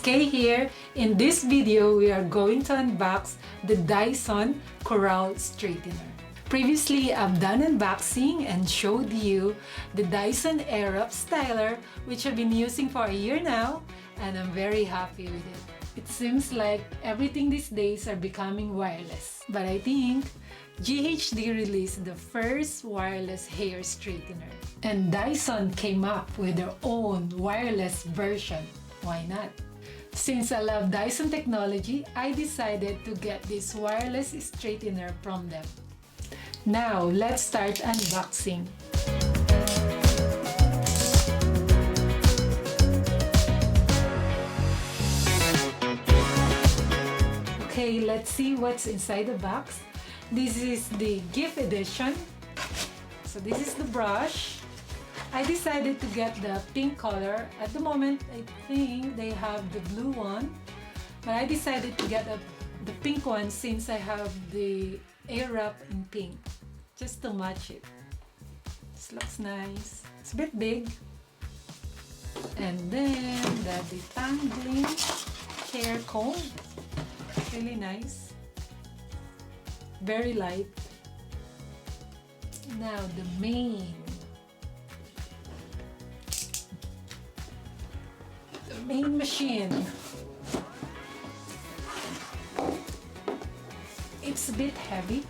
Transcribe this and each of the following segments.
Kay here. In this video, we are going to unbox the Dyson Corrale straightener. Previously, I've done unboxing and showed you the Dyson Airwrap styler, which I've been using for a year now, and I'm very happy with it. It seems like everything these days are becoming wireless, but I think GHD released the first wireless hair straightener, and Dyson came up with their own wireless version. Why not? Since I love Dyson technology, I decided to get this wireless straightener from them. Now, let's start unboxing. Okay, let's see what's inside the box. This is the gift edition. So this is the brush. I decided to get the pink color. At the moment, I think they have the blue one, but I decided to get the pink one since I have the Airwrap in pink, just to match it. This looks nice. It's a bit big. And then the detangling hair comb. Really nice. Very light. Now the main machine. It's a bit heavy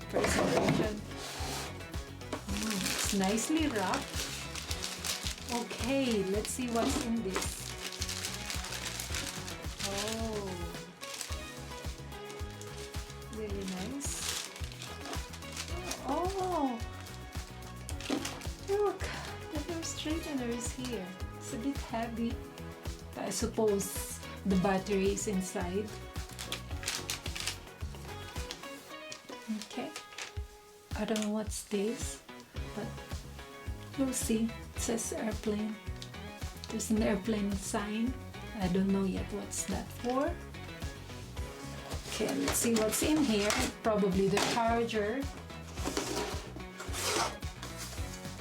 for installation. It's nicely wrapped. Okay, let's see what's in this. Oh, really nice. Oh, look, the hair straightener is here. It's a bit heavy. I suppose the battery is inside. Okay, I don't know what's this, but you'll see. It says airplane. There's an airplane sign. I don't know yet what's that for. Okay, let's see what's in here. Probably the charger.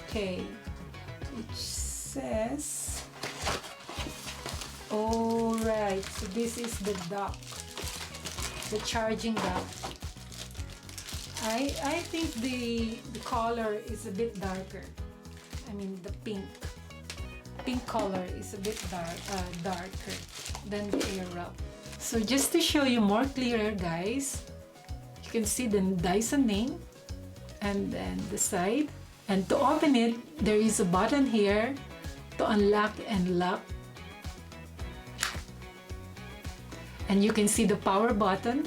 Okay, which says, alright, so this is the dock, the charging dock. I think the color is a bit darker. I mean the pink color is a bit darker than the Airwrap. So just to show you more clearer, guys, you can see the Dyson name and then the side. And to open it, there is a button here to unlock and lock. And you can see the power button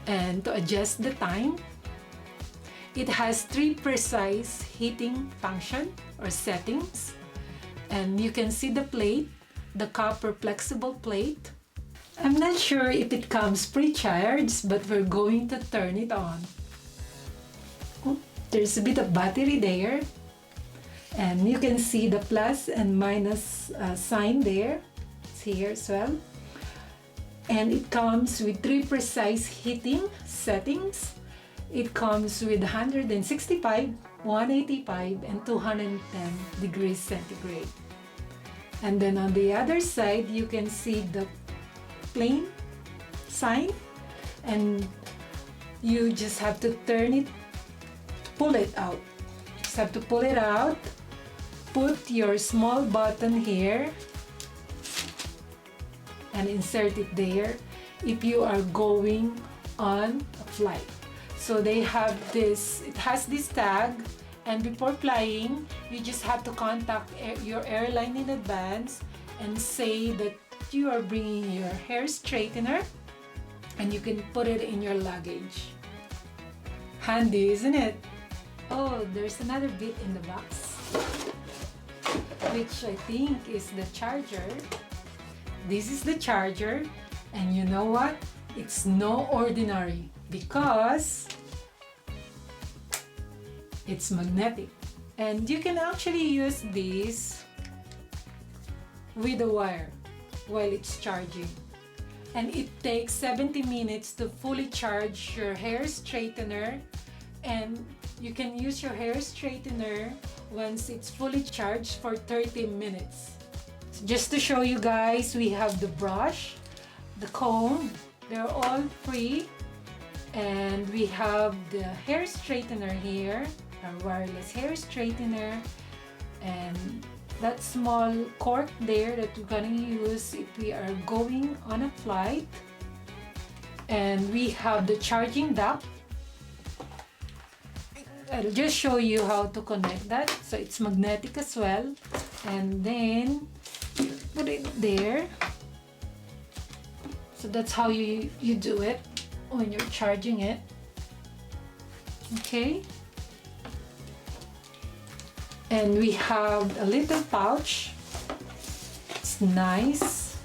and to adjust the time. It has 3 precise heating function or settings. And you can see the plate, the copper flexible plate. I'm not sure if it comes pre-charged, but we're going to turn it on. Oh, there's a bit of battery there. And you can see the plus and minus sign there. It's here as well. And it comes with 3 precise heating settings. It comes with 165, 185, and 210 degrees centigrade. And then on the other side, you can see the plain sign. And you just have to turn it, pull it out. Just have to pull it out. Put your small button here and insert it there if you are going on a flight. So they have this, it has this tag, and before flying, you just have to contact your airline in advance and say that you are bringing your hair straightener, and you can put it in your luggage. Handy, isn't it? Oh, there's another bit in the box, which I think is the charger. This is the charger, and you know what? It's no ordinary because it's magnetic. And you can actually use this with a wire while it's charging. And it takes 70 minutes to fully charge your hair straightener, and you can use your hair straightener once it's fully charged for 30 minutes. Just to show you guys, we have the brush, the comb, they're all free. And we have the hair straightener here, our wireless hair straightener, and that small cork there that we're gonna use if we are going on a flight. And we have the charging dock. I'll just show you how to connect that. So it's magnetic as well. And then put it there. So that's how you do it when you're charging it. Okay. And we have a little pouch. It's nice.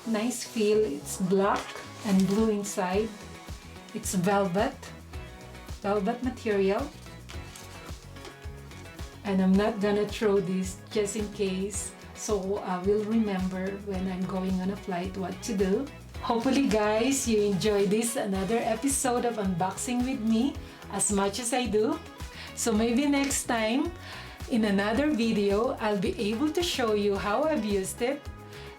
Nice feel. It's black and blue inside. It's velvet material. And I'm not gonna throw this just in case, so I will remember when I'm going on a flight what to do. Hopefully guys, you enjoy this another episode of unboxing with me as much as I do. So maybe next time in another video, I'll be able to show you how I've used it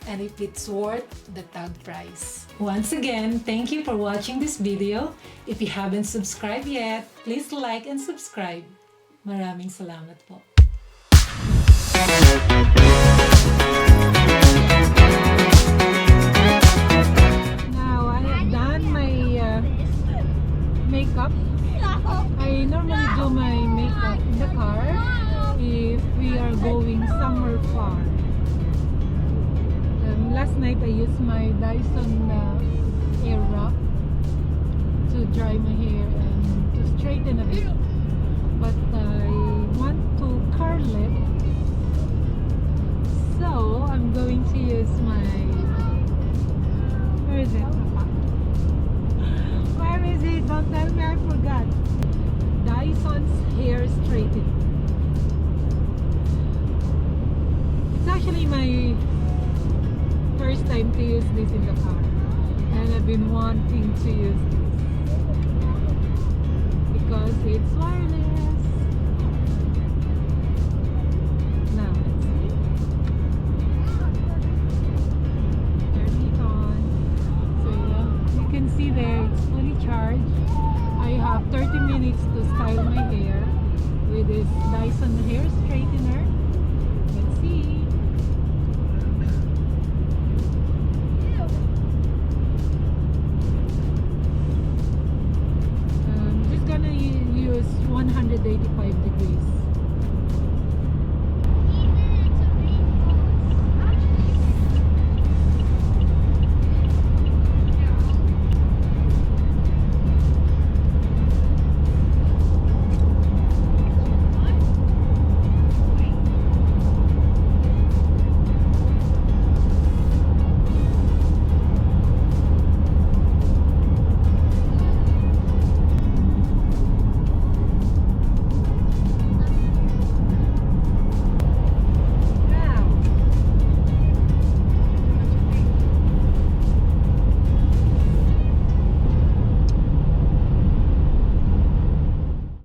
and if it's worth the tag price. Once again, thank you for watching this video. If you haven't subscribed yet, please like and subscribe. Maraming salamat po. Now I have done my makeup. I normally do my makeup in the car if we are going somewhere far. Last night I used my Dyson hair wrap to dry my hair and to straighten a bit. But I want to curl it, so I'm going to use my, where is it? Where is it? Don't tell me I forgot. Dyson's hair straightener. It's actually my first time to use this in the car, and I've been wanting to use this because it's wireless. Now let's see. Turn it on. So you can see there it's fully charged. I have 30 minutes to style my hair with this Dyson hair straightener. Let's see.